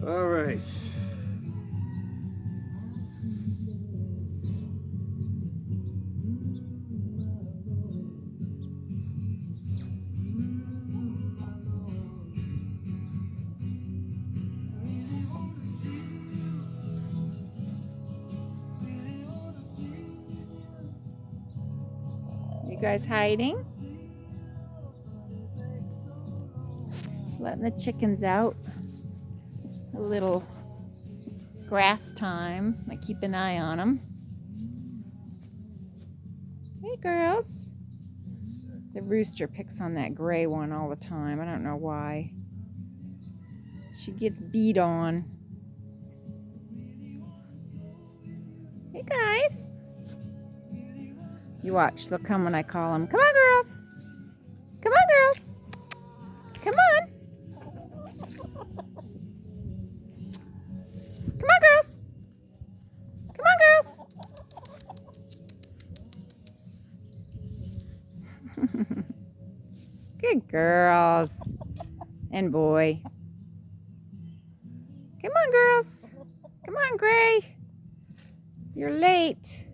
All right. You guys hiding? Letting the chickens out. A little grass time. I keep an eye on them. Hey, girls. The rooster picks on that gray one all the time. I don't know why. She gets beat on. Hey, guys. You watch. They'll come when I call them. Come on, girls. Come on, girls. Come on. Come on, girls. Come on, girls. Good girls. And boy. Come on, girls. Come on, Gray. You're late.